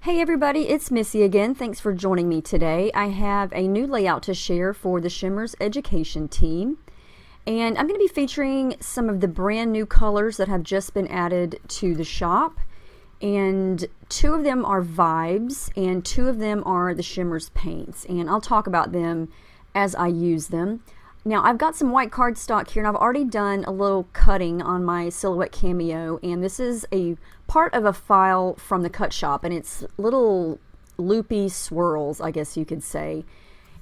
Hey everybody, it's Missy again. Thanks for joining me today. I have a new layout to share for the Shimmerz education team. And I'm going to be featuring some of the brand new colors that have just been added to the shop. And two of them are Vibez and two of them are the Shimmerz paints. And I'll talk about them as I use them. Now I've got some white cardstock here and I've already done a little cutting on my Silhouette Cameo, and this is a part of a file from the cut shop and it's little loopy swirls, I guess you could say.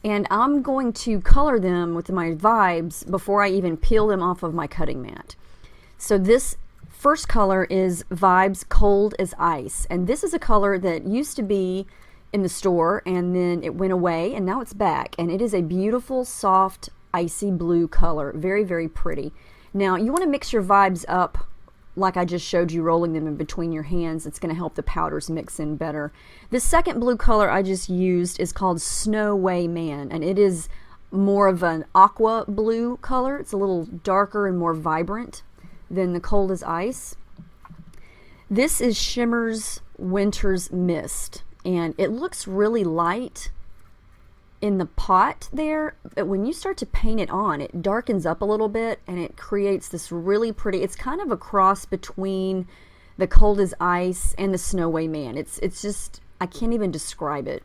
And I'm going to color them with my Vibez before I even peel them off of my cutting mat. So this first color is Vibez Cold as Ice, and this is a color that used to be in the store and then it went away and now it's back, and it is a beautiful soft icy blue color. Very, very pretty. Now you want to mix your Vibez up like I just showed you, rolling them in between your hands. It's going to help the powders mix in better. The second blue color I just used is called Snow Way Man, and it is more of an aqua blue color. It's a little darker and more vibrant than the Cold as Ice. This is Shimmerz Winter's Mist, and it looks really light in the pot there, but when you start to paint it on, it darkens up a little bit and it creates this really pretty, it's kind of a cross between the Cold as Ice and the Snow Way Man. It's just, I can't even describe it.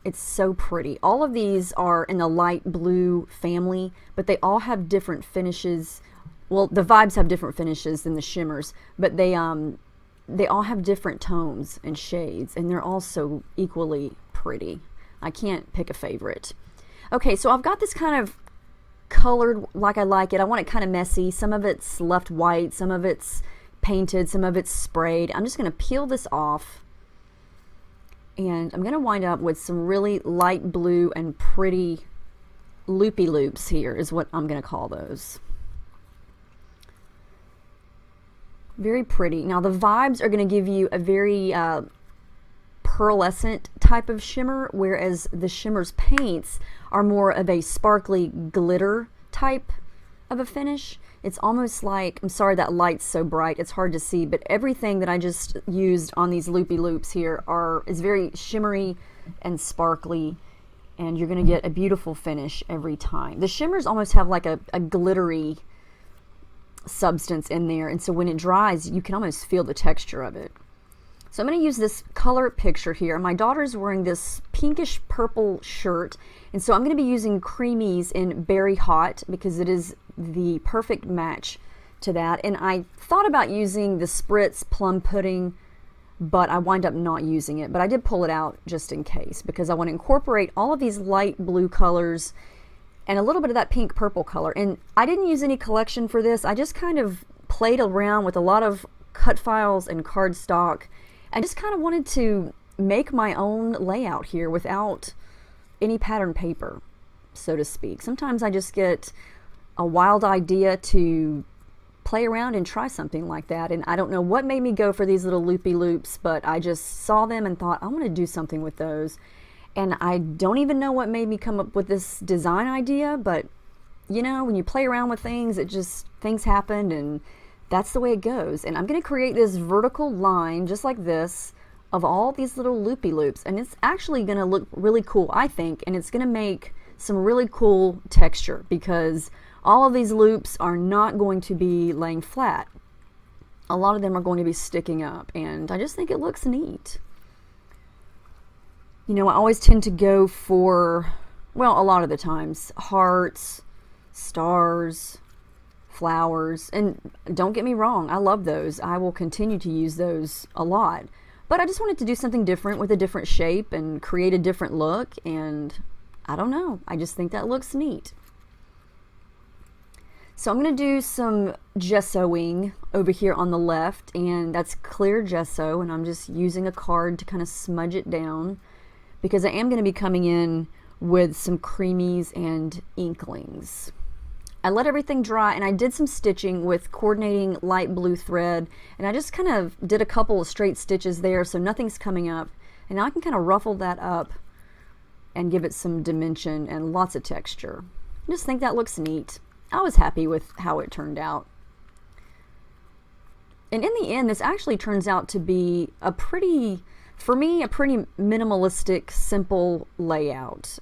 It's so pretty. All of these are in the light blue family, but they all have different finishes. Well, the Vibez have different finishes than the Shimmerz, but they all have different tones and shades, and they're all so equally pretty. I can't pick a favorite. Okay, so I've got this kind of colored like I like it. I want it kind of messy. Some of it's left white, some of it's painted, some of it's sprayed. I'm just going to peel this off, and I'm going to wind up with some really light blue and pretty loopy loops here is what I'm going to call those. Very pretty. Now the Vibez are going to give you a very pearlescent type of shimmer, whereas the Shimmerz paints are more of a sparkly glitter type of a finish. It's almost like, I'm sorry that light's so bright, it's hard to see, but everything that I just used on these loopy loops here is very shimmery and sparkly, and you're going to get a beautiful finish every time. The Shimmerz almost have like a glittery substance in there, and so when it dries you can almost feel the texture of it. So I'm going to use this color picture here. My daughter's wearing this pinkish purple shirt, and so I'm going to be using Creameez in Berry Hot because it is the perfect match to that. And I thought about using the Spritz Plum Pudding, but I wind up not using it. But I did pull it out just in case because I want to incorporate all of these light blue colors and a little bit of that pink purple color. And I didn't use any collection for this. I just kind of played around with a lot of cut files and cardstock. I just kind of wanted to make my own layout here without any pattern paper, so to speak. Sometimes I just get a wild idea to play around and try something like that, and I don't know what made me go for these little loopy loops, but I just saw them and thought I want to do something with those. And I don't even know what made me come up with this design idea, but you know, when you play around with things, things happen, and that's the way it goes. And I'm going to create this vertical line just like this of all these little loopy loops, and it's actually going to look really cool, I think, and it's going to make some really cool texture because all of these loops are not going to be laying flat. A lot of them are going to be sticking up, and I just think it looks neat. You know, I always tend to go for, well, a lot of the times, hearts, stars, flowers, and don't get me wrong, I love those. I will continue to use those a lot, but I just wanted to do something different with a different shape and create a different look, and I don't know, I just think that looks neat. So I'm going to do some gessoing over here on the left, and that's clear gesso, and I'm just using a card to kind of smudge it down because I am going to be coming in with some Creameez and Inklingz. I let everything dry, and I did some stitching with coordinating light blue thread, and I just kind of did a couple of straight stitches there so nothing's coming up, and now I can kind of ruffle that up and give it some dimension and lots of texture. I just think that looks neat. I was happy with how it turned out. And in the end, this actually turns out to be a pretty, for me, a pretty minimalistic, simple layout.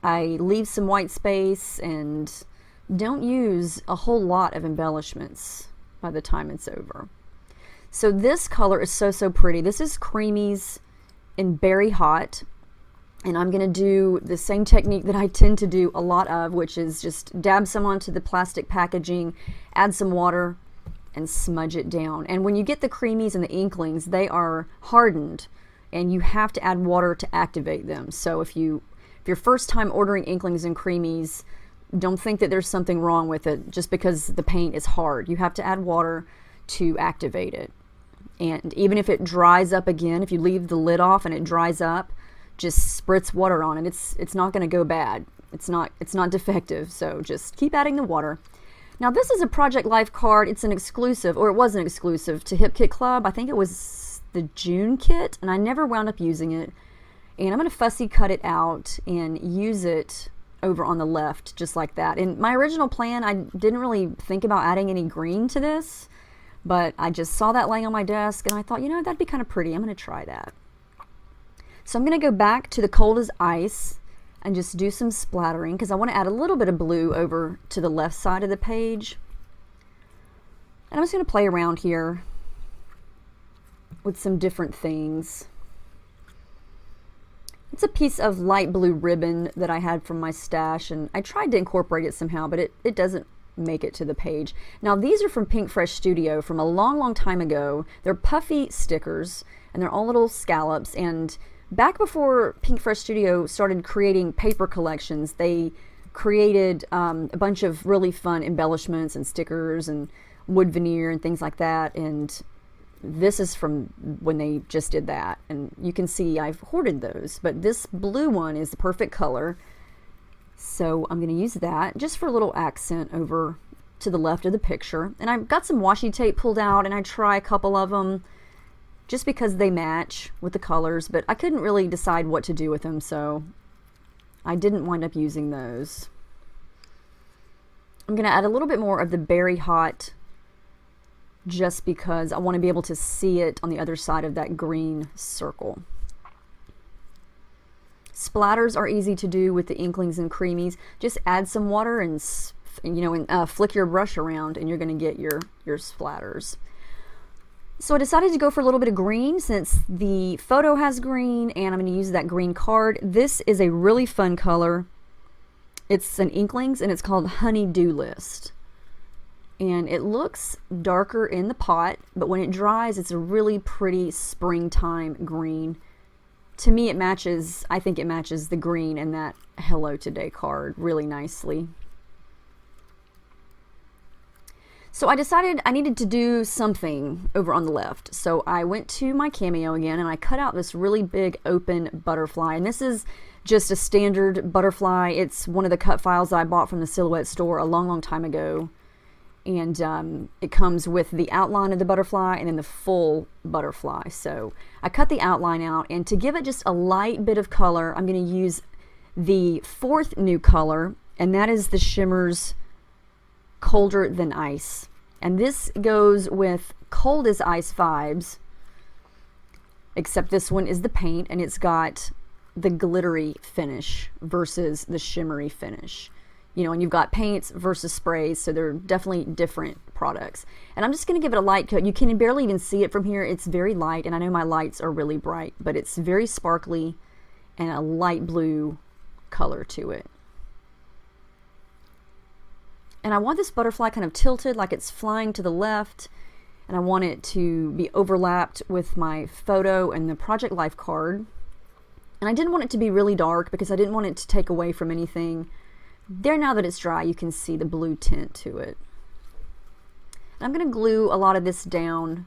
I leave some white space and don't use a whole lot of embellishments by the time it's over. So this color is so pretty. This is Creameez in Berry Hot. And I'm going to do the same technique that I tend to do a lot of, which is just dab some onto the plastic packaging, add some water, and smudge it down. And when you get the Creameez and the Inklingz, they are hardened, and you have to add water to activate them. So if you're first time ordering Inklingz and Creameez, don't think that there's something wrong with it just because the paint is hard. You have to add water to activate it. And even if it dries up again, if you leave the lid off and it dries up, just spritz water on it. It's not going to go bad. It's not defective. So just keep adding the water. Now this is a Project Life card. It's an exclusive, or it was an exclusive to Hip Kit Club. I think it was the June kit, and I never wound up using it. And I'm going to fussy cut it out and use it over on the left just like that. In my original plan, I didn't really think about adding any green to this, but I just saw that laying on my desk and I thought, you know, that'd be kind of pretty. I'm going to try that. So I'm going to go back to the Cold as Ice and just do some splattering because I want to add a little bit of blue over to the left side of the page. And I'm just going to play around here with some different things. It's a piece of light blue ribbon that I had from my stash, and I tried to incorporate it somehow, but it doesn't make it to the page. Now these are from Pink Fresh Studio from a long time ago. They're puffy stickers, and they're all little scallops, and back before Pink Fresh Studio started creating paper collections, they created a bunch of really fun embellishments and stickers and wood veneer and things like that, and this is from when they just did that, and you can see I've hoarded those, but this blue one is the perfect color, so I'm going to use that just for a little accent over to the left of the picture. And I've got some washi tape pulled out, and I try a couple of them just because they match with the colors, but I couldn't really decide what to do with them, so I didn't wind up using those. I'm going to add a little bit more of the Berry Hot just because I want to be able to see it on the other side of that green circle. Splatters are easy to do with the Inklingz and Creameez. Just add some water and flick your brush around, and you're going to get your splatters. So I decided to go for a little bit of green since the photo has green, and I'm going to use that green card. This is a really fun color. It's an Inklingz, and it's called Honey-Do List. And it looks darker in the pot, but when it dries, it's a really pretty springtime green. To me, it matches, I think it matches the green in that Hello Today card really nicely. So I decided I needed to do something over on the left. So I went to my Cameo again, and I cut out this really big open butterfly. And this is just a standard butterfly. It's one of the cut files that I bought from the Silhouette store a long time ago. And it comes with the outline of the butterfly and then the full butterfly. So I cut the outline out, and to give it just a light bit of color, I'm going to use the fourth new color, and that is the Shimmerz Colder Than Ice. And this goes with Cold as Ice vibes, except this one is the paint, and it's got the glittery finish versus the shimmery finish. You know, and you've got paints versus sprays, so they're definitely different products. And I'm just going to give it a light coat. You can barely even see it from here. It's very light, and I know my lights are really bright, but it's very sparkly and a light blue color to it. And I want this butterfly kind of tilted like it's flying to the left, and I want it to be overlapped with my photo and the Project Life card. And I didn't want it to be really dark because I didn't want it to take away from anything. There, now that it's dry, you can see the blue tint to it. And I'm going to glue a lot of this down,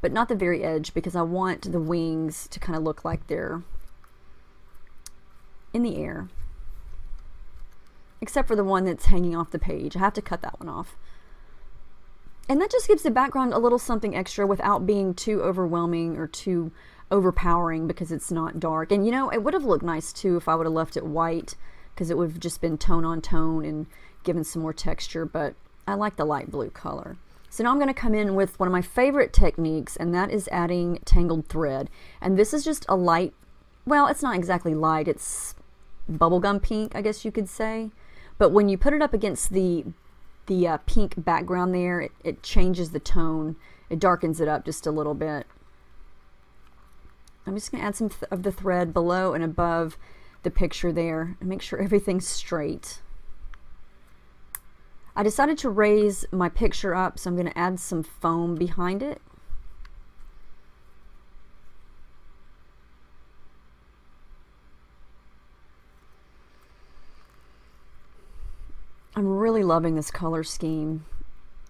but not the very edge, because I want the wings to kind of look like they're in the air. Except for the one that's hanging off the page. I have to cut that one off. And that just gives the background a little something extra without being too overwhelming or too overpowering because it's not dark. And you know, it would have looked nice too if I would have left it white, because it would have just been tone on tone and given some more texture, but I like the light blue color. So now I'm going to come in with one of my favorite techniques, and that is adding tangled thread. And this is just a light, well, it's not exactly light, it's bubblegum pink, I guess you could say. But when you put it up against the pink background there, it changes the tone. It darkens it up just a little bit. I'm just going to add some of the thread below and above the picture there and make sure everything's straight. I decided to raise my picture up, so I'm going to add some foam behind it. I'm really loving this color scheme.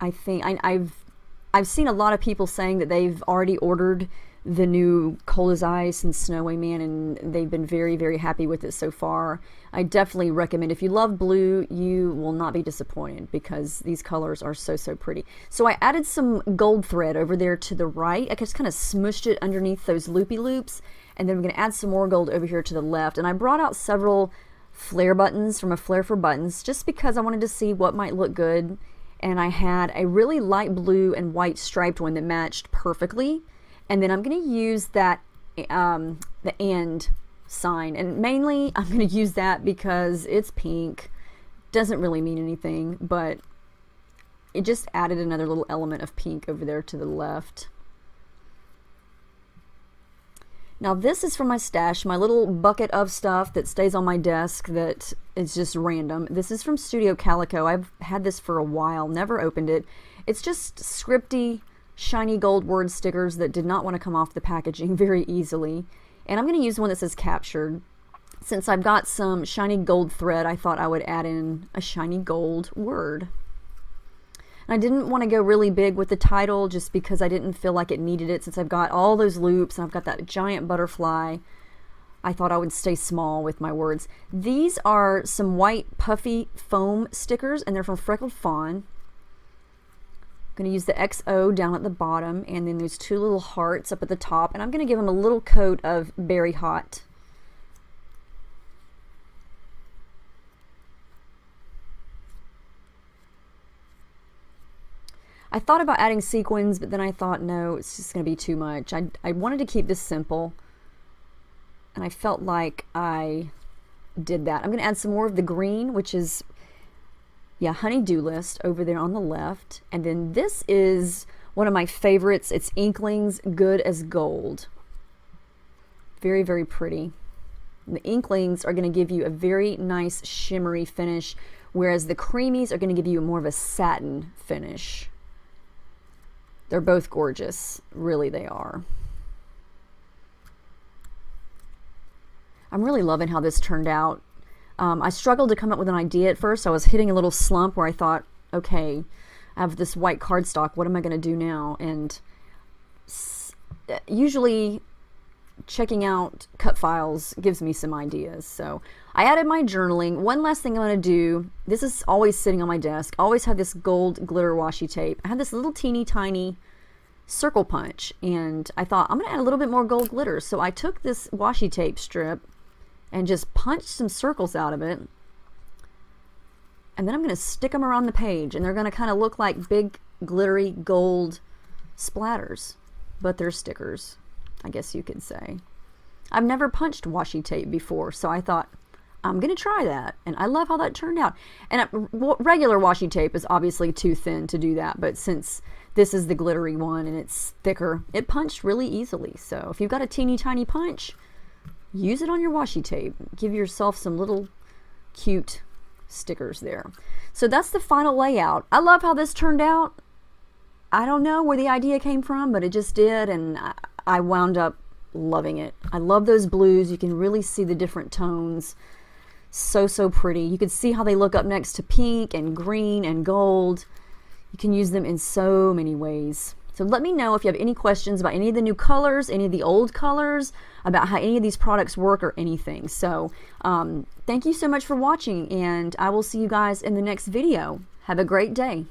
I think I've seen a lot of people saying that they've already ordered the new Cold as Ice and Snowy Man, and they've been very, very happy with it so far. I definitely recommend, if you love blue, you will not be disappointed because these colors are so, so pretty. So I added some gold thread over there to the right. I just kind of smushed it underneath those loopy loops, and then I'm going to add some more gold over here to the left. And I brought out several flare buttons from a Flare for Buttons just because I wanted to see what might look good. And I had a really light blue and white striped one that matched perfectly. And then I'm going to use that, the and sign. And mainly I'm going to use that because it's pink. Doesn't really mean anything, but it just added another little element of pink over there to the left. Now this is from my stash, my little bucket of stuff that stays on my desk that is just random. This is from Studio Calico. I've had this for a while, never opened it. It's just scripty, shiny gold word stickers that did not want to come off the packaging very easily. And I'm going to use one that says captured. Since I've got some shiny gold thread, I thought I would add in a shiny gold word. And I didn't want to go really big with the title just because I didn't feel like it needed it. Since I've got all those loops and I've got that giant butterfly, I thought I would stay small with my words. These are some white puffy foam stickers, and they're from Freckled Fawn. I'm going to use the XO down at the bottom, and then there's two little hearts up at the top, and I'm going to give them a little coat of Berry Hot. I thought about adding sequins, but then I thought, no, it's just going to be too much. I wanted to keep this simple, and I felt like I did that. I'm going to add some more of the green, which is, yeah, Honey-Do List over there on the left. And then this is one of my favorites. It's Inklingz Good as Gold. Very, very pretty. And the Inklingz are going to give you a very nice shimmery finish, whereas the Creameez are going to give you more of a satin finish. They're both gorgeous. Really, they are. I'm really loving how this turned out. I struggled to come up with an idea at first. I was hitting a little slump where I thought, okay, I have this white cardstock. What am I going to do now? And usually checking out cut files gives me some ideas. So I added my journaling. One last thing I'm going to do, this is always sitting on my desk. I always have this gold glitter washi tape. I had this little teeny tiny circle punch, and I thought I'm going to add a little bit more gold glitter. So I took this washi tape strip and just punched some circles out of it, and then I'm going to stick them around the page, and they're going to kind of look like big glittery gold splatters, but they're stickers, I guess you could say. I've never punched washi tape before, so I thought I'm going to try that, and I love how that turned out. And regular washi tape is obviously too thin to do that, but since this is the glittery one and it's thicker, it punched really easily. So if you've got a teeny tiny punch, use it on your washi tape. Give yourself some little cute stickers there. So that's the final layout. I love how this turned out. I don't know where the idea came from, but it just did, and I wound up loving it. I love those blues. You can really see the different tones. So, so pretty. You can see how they look up next to pink and green and gold. You can use them in so many ways. So let me know if you have any questions about any of the new colors, any of the old colors, about how any of these products work or anything. So thank you so much for watching, and I will see you guys in the next video. Have a great day.